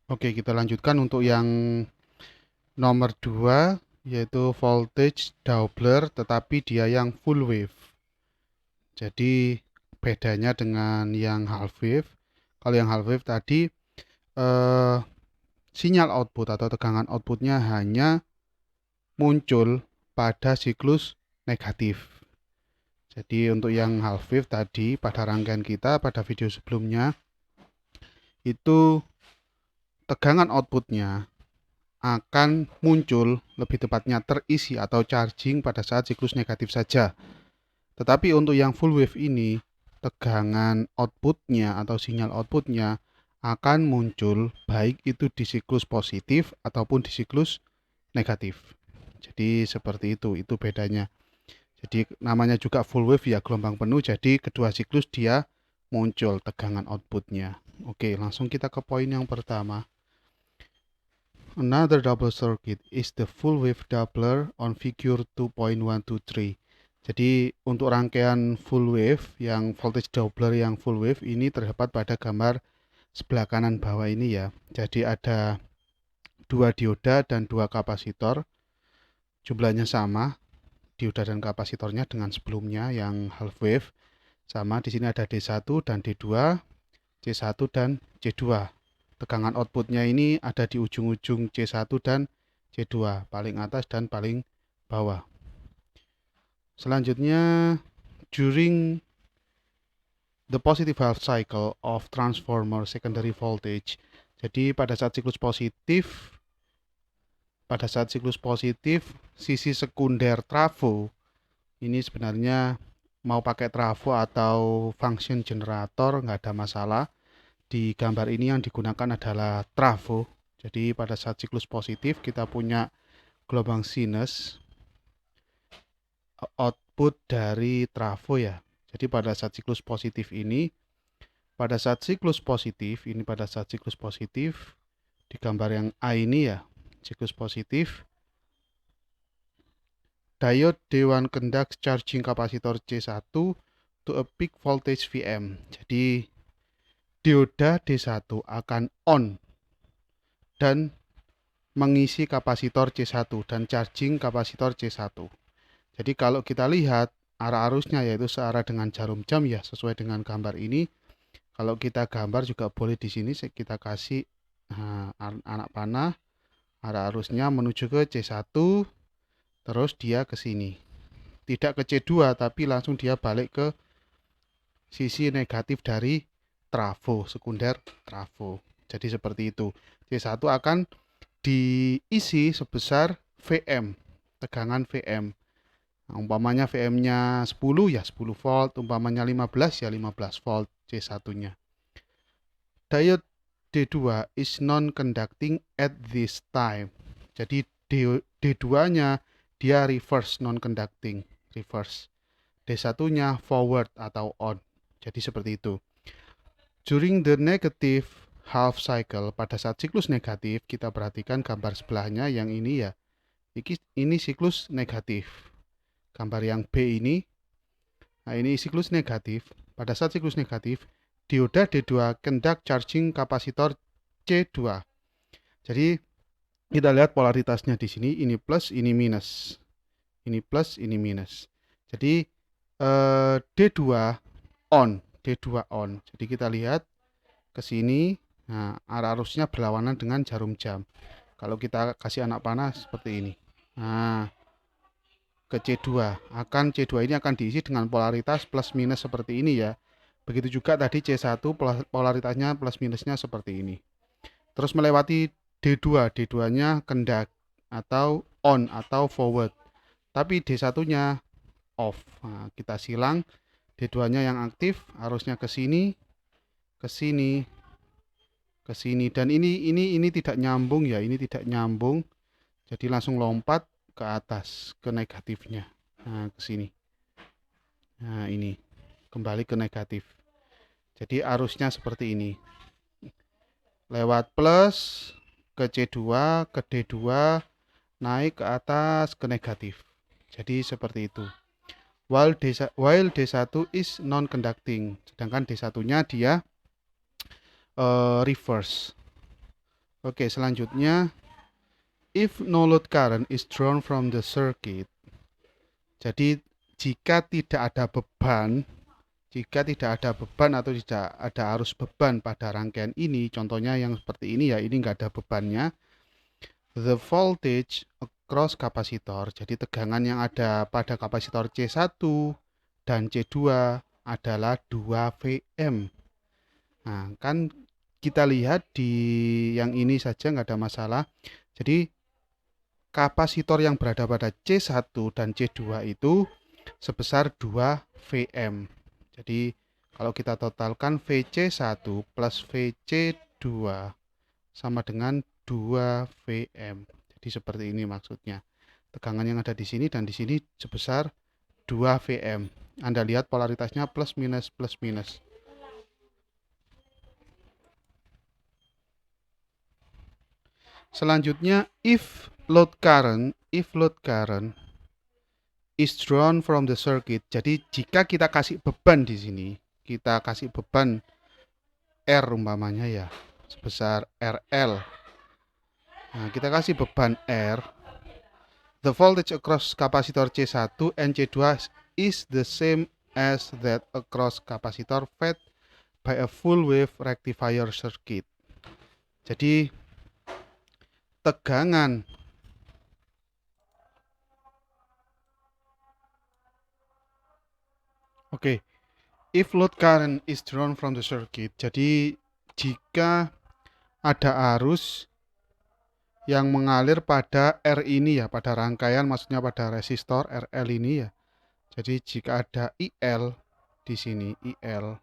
Oke, kita lanjutkan untuk yang nomor 2, yaitu voltage Doppler, tetapi dia yang full wave. Jadi bedanya dengan yang half wave, kalau yang half wave tadi eh, sinyal output atau tegangan outputnya hanya muncul pada siklus negatif. Jadi untuk yang half wave tadi pada rangkaian kita pada video sebelumnya itu tegangan outputnya akan muncul, lebih tepatnya terisi atau charging pada saat siklus negatif saja. Tetapi untuk yang full wave ini, tegangan outputnya atau sinyal outputnya akan muncul baik itu di siklus positif ataupun di siklus negatif. Jadi seperti itu bedanya. Jadi namanya juga full wave ya, gelombang penuh, jadi kedua siklus dia muncul tegangan outputnya. Oke, langsung kita ke poin yang pertama. Another double circuit is the full wave Doppler on figure 2.123. Jadi untuk rangkaian full wave yang voltage Doppler yang full wave ini terdapat pada gambar sebelah kanan bawah ini ya. Jadi ada dua dioda dan dua kapasitor. Jumlahnya sama, dioda dan kapasitornya dengan sebelumnya yang half wave. Sama, di sini ada D1 dan D2, C1 dan C2. Tegangan outputnya ini ada di ujung-ujung C1 dan C2, paling atas dan paling bawah. Selanjutnya, during the positive half cycle of transformer secondary voltage. Jadi pada saat siklus positif, sisi sekunder trafo ini sebenarnya mau pakai trafo atau function generator nggak ada masalah. Di gambar ini yang digunakan adalah trafo. Jadi pada saat siklus positif kita punya gelombang sinus output dari trafo ya. Jadi pada saat siklus positif ini, pada saat siklus positif di gambar yang A ini ya, siklus positif, diode D1 conducts charging capacitor C1 to a peak voltage Vm. Jadi dioda D1 akan on dan mengisi kapasitor C1 dan charging kapasitor C1. Jadi kalau kita lihat arah arusnya yaitu searah dengan jarum jam ya, sesuai dengan gambar ini. Kalau kita gambar juga boleh di sini kita kasih anak panah, arah arusnya menuju ke C1, terus dia ke sini. Tidak ke C2 tapi langsung dia balik ke sisi negatif dari trafo, sekunder trafo. Jadi seperti itu. C1 akan diisi sebesar Vm, tegangan Vm. Nah, umpamanya VM-nya 10 ya 10 volt, umpamanya 15 ya 15 volt C1-nya. Diode D2 is non-conducting at this time. Jadi D2-nya dia reverse non-conducting, reverse. D1-nya forward atau on. Jadi seperti itu. During the negative half cycle, pada saat siklus negatif, kita perhatikan gambar sebelahnya yang ini ya. Ini siklus negatif. Gambar yang B ini, nah ini siklus negatif. Pada saat siklus negatif, dioda D2 conduct charging kapasitor C2. Jadi kita lihat polaritasnya di sini, ini plus, ini minus. Ini plus, ini minus. Jadi D2 on, D2 on. Jadi kita lihat ke sini, nah arah arusnya berlawanan dengan jarum jam. Kalau kita kasih anak panah seperti ini. Nah, ke C2. C2 ini akan diisi dengan polaritas plus minus seperti ini ya. Begitu juga tadi C1 polaritasnya plus minusnya seperti ini. Terus melewati D2, D2-nya kendak atau on atau forward. Tapi D1-nya off. Nah, kita silang D2-nya yang aktif, arusnya ke sini, ke sini, ke sini, dan ini tidak nyambung ya, ini tidak nyambung. Jadi langsung lompat ke atas ke negatifnya. Nah, ke sini. Nah, ini kembali ke negatif. Jadi arusnya seperti ini. Lewat plus ke C2, ke D2, naik ke atas ke negatif. Jadi seperti itu. While D1 is non-conducting. Sedangkan D1-nya dia reverse. Oke, selanjutnya if no load current is drawn from the circuit. Jadi jika tidak ada beban, atau tidak ada arus beban pada rangkaian ini, contohnya yang seperti ini ya, ini nggak ada bebannya, the voltage across kapasitor, jadi tegangan yang ada pada kapasitor C1 dan C2 adalah 2 Vm. Nah, kan kita lihat di yang ini saja nggak ada masalah. Jadi kapasitor yang berada pada C1 dan C2 itu sebesar 2 Vm. Jadi kalau kita totalkan VC1 plus VC2 sama dengan 2 Vm. Jadi seperti ini maksudnya. Tegangan yang ada di sini dan di sini sebesar 2 Vm. Anda lihat polaritasnya plus minus plus minus. Selanjutnya if load current is drawn from the circuit. Jadi jika kita kasih beban di sini, kita kasih beban R umpamanya ya, sebesar RL. Nah, kita kasih beban R. The voltage across capacitor C1 and C2 is the same as that across capacitor fed by a full wave rectifier circuit. Jadi tegangan if load current is drawn from the circuit. Jadi jika ada arus yang mengalir pada R ini ya, pada rangkaian, maksudnya pada resistor RL ini ya. Jadi jika ada IL di sini, IL,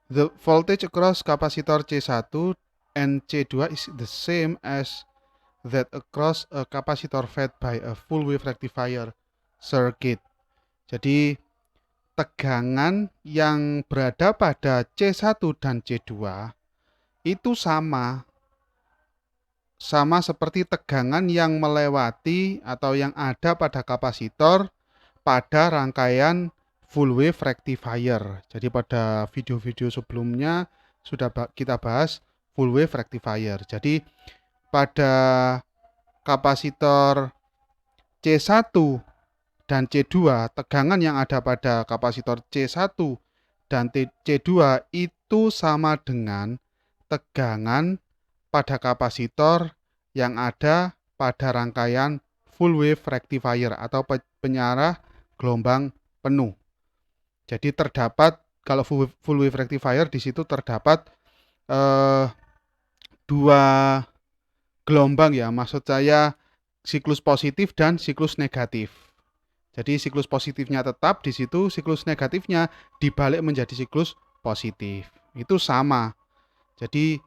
the voltage across capacitor C1 and C2 is the same as that across a capacitor fed by a full wave rectifier circuit. Jadi tegangan yang berada pada C1 dan C2 itu sama seperti tegangan yang melewati atau yang ada pada kapasitor pada rangkaian full wave rectifier. Jadi pada video-video sebelumnya sudah kita bahas full wave rectifier. Jadi pada kapasitor C1 dan C2, tegangan yang ada pada kapasitor C1 dan C2 itu sama dengan tegangan pada kapasitor yang ada pada rangkaian full wave rectifier atau penyarah gelombang penuh. Jadi terdapat, kalau full wave rectifier di situ terdapat dua gelombang ya, maksud saya siklus positif dan siklus negatif. Jadi siklus positifnya tetap di situ, siklus negatifnya dibalik menjadi siklus positif. Itu sama. Jadi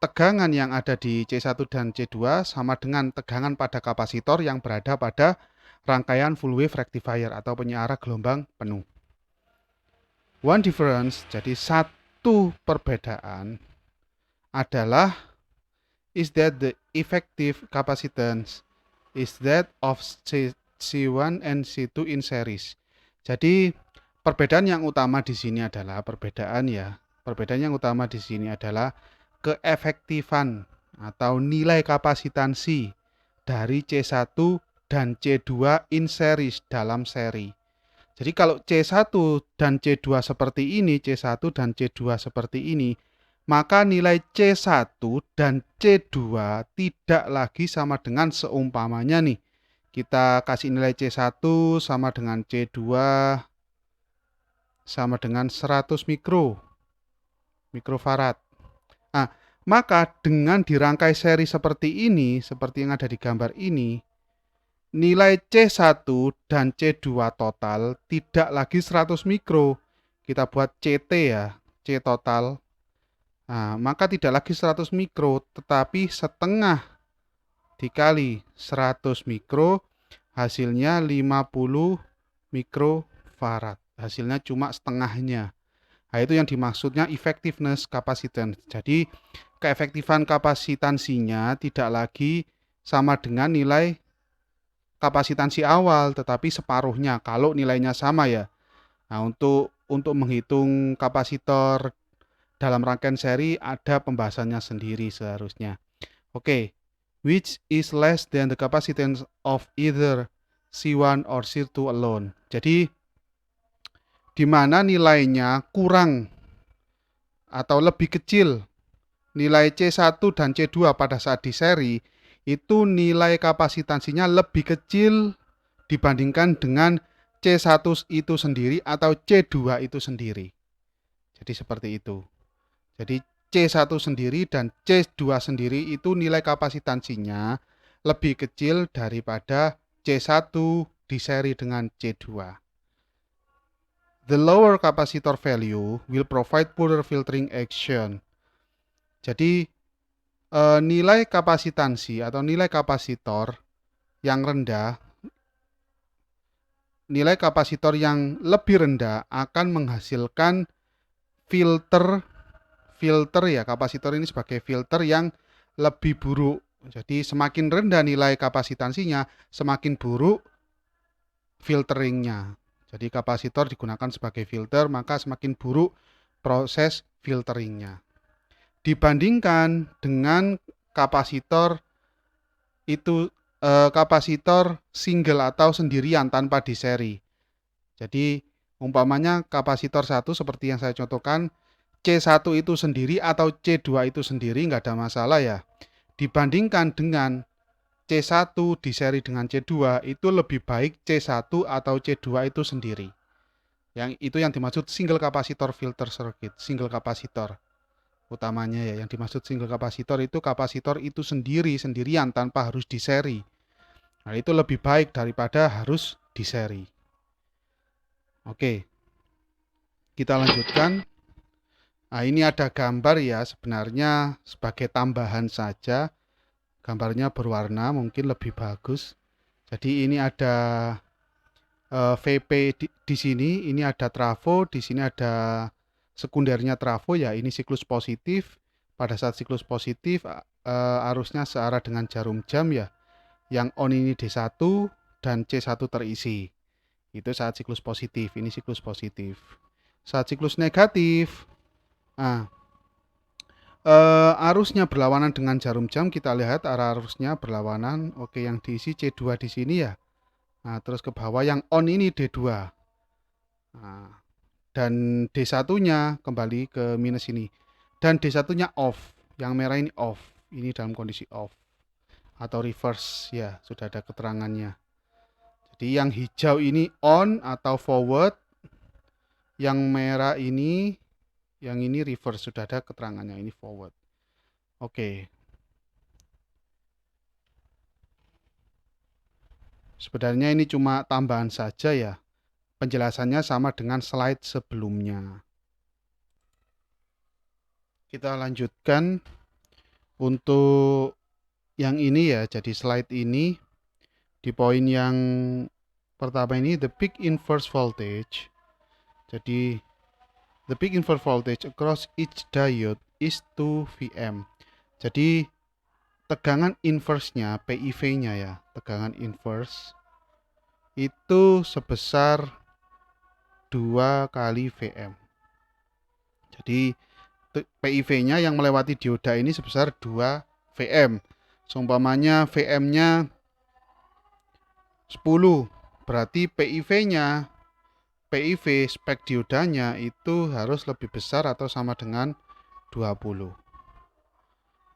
tegangan yang ada di C1 dan C2 sama dengan tegangan pada kapasitor yang berada pada rangkaian full wave rectifier atau penyiarah gelombang penuh. One difference, jadi satu perbedaan adalah is that the effective capacitance is that of C1 and C2 in series. Jadi perbedaan yang utama di sini adalah keefektifan atau nilai kapasitansi dari C1 dan C2 in series, dalam seri. Jadi kalau C1 dan C2 seperti ini, C1 dan C2 seperti ini, maka nilai C1 dan C2 tidak lagi sama dengan seumpamanya nih. Kita kasih nilai C1 sama dengan C2 sama dengan 100 mikrofarad. Nah, maka dengan dirangkai seri seperti ini, seperti yang ada di gambar ini, nilai C1 dan C2 total tidak lagi 100 mikro. Kita buat CT ya, C total. Nah, maka tidak lagi 100 mikro, tetapi setengah dikali 100 mikro, hasilnya 50 mikrofarad. Hasilnya cuma setengahnya. Nah, itu yang dimaksudnya effectiveness capacitance. Jadi keefektifan kapasitansinya tidak lagi sama dengan nilai kapasitansi awal, tetapi separuhnya kalau nilainya sama ya. Nah, untuk menghitung kapasitor dalam rangkaian seri ada pembahasannya sendiri seharusnya. Oke, which is less than the capacitance of either C1 or C2 alone. Jadi di mana nilainya kurang atau lebih kecil nilai C1 dan C2 pada saat di seri, itu nilai kapasitansinya lebih kecil dibandingkan dengan C1 itu sendiri atau C2 itu sendiri. Jadi seperti itu. Jadi C1 sendiri dan C2 sendiri itu nilai kapasitansinya lebih kecil daripada C1 di seri dengan C2. The lower capacitor value will provide poorer filtering action. Jadi nilai kapasitansi atau nilai kapasitor yang rendah, nilai kapasitor yang lebih rendah akan menghasilkan filter ya, kapasitor ini sebagai filter yang lebih buruk. Jadi semakin rendah nilai kapasitansinya, semakin buruk filteringnya. Jadi kapasitor digunakan sebagai filter, maka semakin buruk proses filteringnya. Dibandingkan dengan kapasitor itu kapasitor single atau sendirian tanpa diseri. Jadi umpamanya kapasitor 1 seperti yang saya contohkan, C1 itu sendiri atau C2 itu sendiri nggak ada masalah ya. Dibandingkan dengan C1 diseri dengan C2 itu lebih baik C1 atau C2 itu sendiri. Yang itu yang dimaksud single capacitor filter circuit, single kapasitor. Utamanya ya, yang dimaksud single kapasitor itu sendirian tanpa harus diseri. Nah, itu lebih baik daripada harus diseri. Oke. Kita lanjutkan. Nah, ini ada gambar ya, sebenarnya sebagai tambahan saja. Gambarnya berwarna mungkin lebih bagus. Jadi ini ada VP di sini, ini ada trafo, di sini ada sekundernya trafo ya, ini siklus positif. Pada saat siklus positif arusnya searah dengan jarum jam ya. Yang on ini D1 dan C1 terisi. Itu saat siklus positif, ini siklus positif. Saat siklus negatif, arusnya berlawanan dengan jarum jam, kita lihat arah arusnya berlawanan. Oke, yang diisi C2 di sini ya. Nah, terus ke bawah yang on ini D2. Nah, dan D1-nya kembali ke minus ini. Dan D1-nya off. Yang merah ini off. Ini dalam kondisi off. Atau reverse ya, sudah ada keterangannya. Jadi yang hijau ini on atau forward. Yang merah ini, yang ini reverse, sudah ada keterangannya, ini forward. Oke. Sebenarnya ini cuma tambahan saja ya. Penjelasannya sama dengan slide sebelumnya. Kita lanjutkan untuk yang ini ya. Jadi slide ini di poin yang pertama ini, the peak inverse voltage. Jadi the peak inverse voltage across each diode is 2 Vm. Jadi tegangan inverse-nya, PIV-nya ya, tegangan inverse itu sebesar 2 kali Vm. Jadi PIV-nya yang melewati dioda ini sebesar 2 Vm. Seumpamanya Vm-nya 10, berarti PIV-nya, PIV spek diodanya itu harus lebih besar atau sama dengan 20.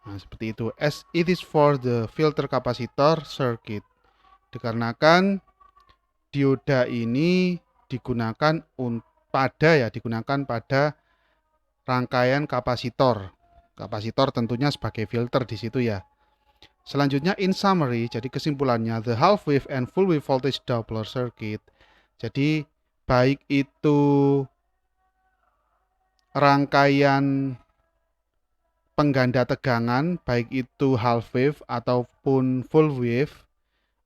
Nah, seperti itu. As it is for the filter capacitor circuit. Dikarenakan dioda ini digunakan pada rangkaian kapasitor. Kapasitor tentunya sebagai filter di situ ya. Selanjutnya in summary, jadi kesimpulannya the half wave and full wave voltage Doppler circuit. Jadi baik itu rangkaian pengganda tegangan, baik itu half wave ataupun full wave,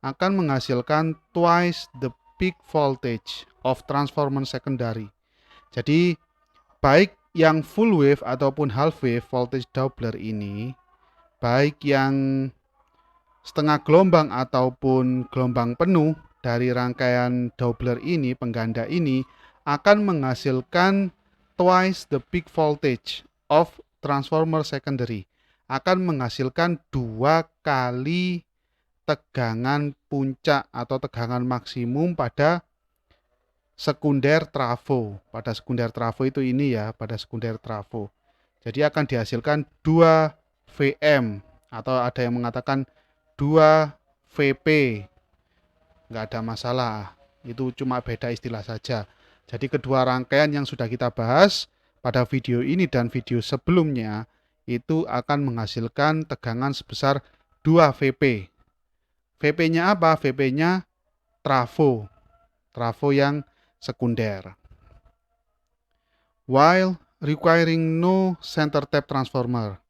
akan menghasilkan twice the peak voltage of transformer secondary. Jadi baik yang full wave ataupun half wave voltage Doppler ini, baik yang setengah gelombang ataupun gelombang penuh dari rangkaian Doppler ini, pengganda ini, akan menghasilkan twice the peak voltage of transformer secondary, akan menghasilkan 2 kali tegangan puncak atau tegangan maksimum pada sekunder trafo. Pada sekunder trafo itu ini ya, pada sekunder trafo. Jadi akan dihasilkan 2 VM atau ada yang mengatakan 2 VP. Nggak ada masalah. Itu cuma beda istilah saja. Jadi kedua rangkaian yang sudah kita bahas pada video ini dan video sebelumnya itu akan menghasilkan tegangan sebesar 2 VP. VP-nya apa? VP-nya trafo. Trafo yang sekunder. While requiring no center tap transformer.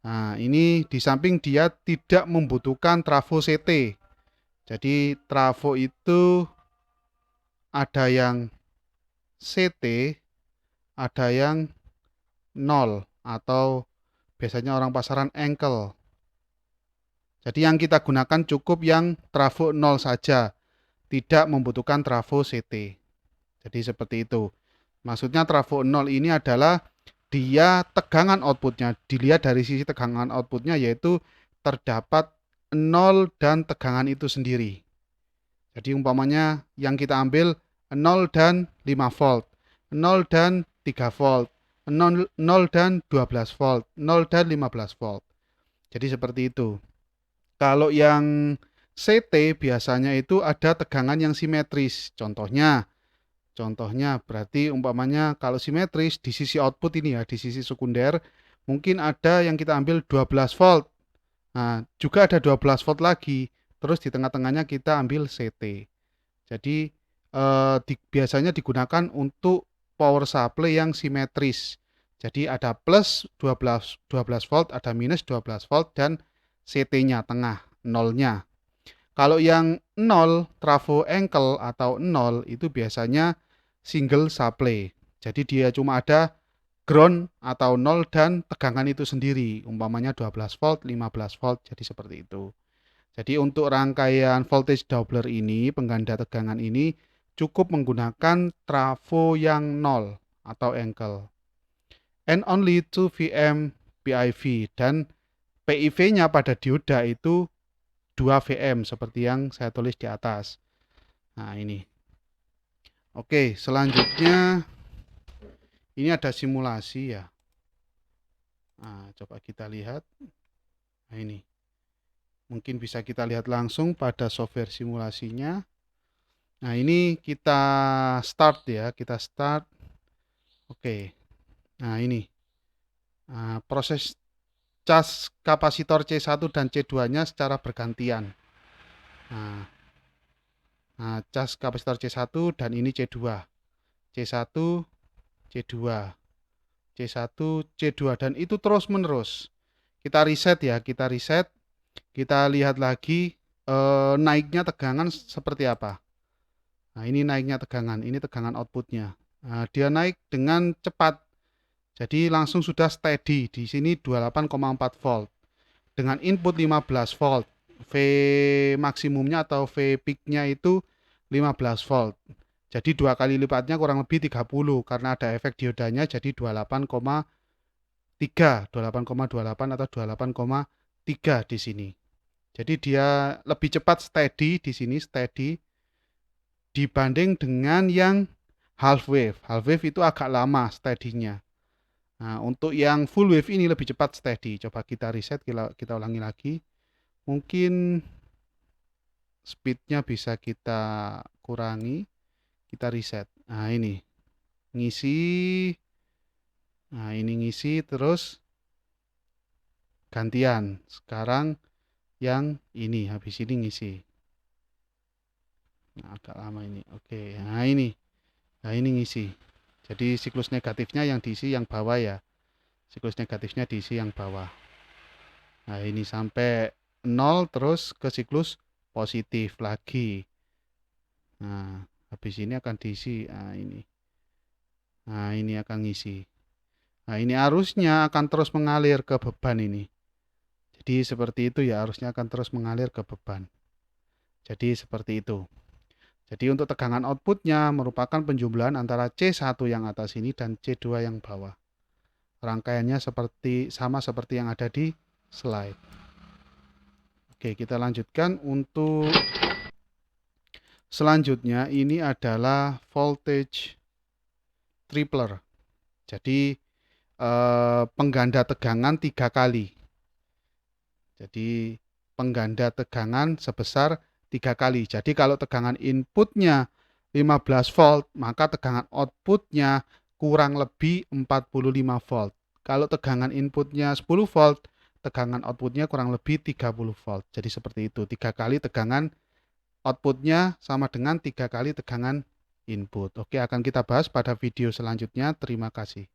Nah, ini di samping dia tidak membutuhkan trafo CT. Jadi trafo itu ada yang CT, ada yang 0 atau biasanya orang pasaran engkel. Jadi yang kita gunakan cukup yang trafo 0 saja, tidak membutuhkan trafo CT. Jadi seperti itu. Maksudnya trafo 0 ini adalah dia tegangan outputnya, dilihat dari sisi tegangan outputnya yaitu terdapat 0 dan tegangan itu sendiri. Jadi umpamanya yang kita ambil 0 dan 5 volt, 0 dan 3 volt, 0 dan 12 volt, 0 dan 15 volt. Jadi seperti itu. Kalau yang CT biasanya itu ada tegangan yang simetris. Contohnya berarti umpamanya kalau simetris di sisi output ini ya, di sisi sekunder mungkin ada yang kita ambil 12 volt. Nah, juga ada 12 volt lagi. Terus di tengah-tengahnya kita ambil CT. Jadi biasanya digunakan untuk power supply yang simetris. Jadi ada plus 12 volt, ada minus 12 volt dan CT-nya tengah, nolnya. Kalau yang 0, trafo engkel atau 0 itu biasanya single supply. Jadi dia cuma ada ground atau 0 dan tegangan itu sendiri. Umpamanya 12 volt, 15 volt, jadi seperti itu. Jadi untuk rangkaian voltage doubler ini, pengganda tegangan ini cukup menggunakan trafo yang 0 atau engkel. And only 2 VM PIV dan PIV-nya pada dioda itu 2 VM seperti yang saya tulis di atas. Nah, ini. Oke, selanjutnya ini ada simulasi ya. Nah, coba kita lihat. Nah, ini. Mungkin bisa kita lihat langsung pada software simulasinya. Nah, ini kita start ya, kita start. Oke. Nah, ini. Nah, proses cas kapasitor C1 dan C2-nya secara bergantian. Nah, cas kapasitor C1 dan ini C2. C1, C2. C1, C2 dan itu terus menerus. Kita reset ya, kita reset. Kita lihat lagi naiknya tegangan seperti apa. Nah, ini naiknya tegangan, ini tegangan outputnya. Nah, dia naik dengan cepat. Jadi langsung sudah steady di sini 28,4 volt. Dengan input 15 volt. V maksimumnya atau V peaknya itu 15 volt. Jadi 2 kali lipatnya kurang lebih 30 karena ada efek diodanya jadi 28,3, 28,28 atau 28,3 di sini. Jadi dia lebih cepat steady di sini, steady dibanding dengan yang half wave. Half wave itu agak lama steady-nya. Nah, untuk yang full wave ini lebih cepat steady. Coba kita reset, kita ulangi lagi. Mungkin speednya bisa kita kurangi. Kita reset. Nah, ini. Ngisi. Nah, ini ngisi terus gantian. Sekarang yang ini, habis ini ngisi. Nah, agak lama ini. Oke, nah ini. Nah, ini ngisi. Jadi siklus negatifnya yang diisi yang bawah ya. Siklus negatifnya diisi yang bawah. Nah, ini sampai 0 terus ke siklus positif lagi. Nah, habis ini akan diisi. Nah, ini. Nah, ini akan ngisi. Nah, ini arusnya akan terus mengalir ke beban ini. Jadi seperti itu ya, arusnya akan terus mengalir ke beban. Jadi seperti itu. Jadi untuk tegangan outputnya merupakan penjumlahan antara C1 yang atas ini dan C2 yang bawah. Rangkaiannya sama seperti yang ada di slide. Oke, kita lanjutkan untuk selanjutnya. Ini adalah voltage tripler. Jadi pengganda tegangan 3 kali. Jadi pengganda tegangan sebesar 3 kali. Jadi kalau tegangan inputnya 15 volt, maka tegangan outputnya kurang lebih 45 volt. Kalau tegangan inputnya 10 volt, tegangan outputnya kurang lebih 30 volt. Jadi seperti itu, 3 kali tegangan outputnya sama dengan 3 kali tegangan input. Oke, akan kita bahas pada video selanjutnya. Terima kasih.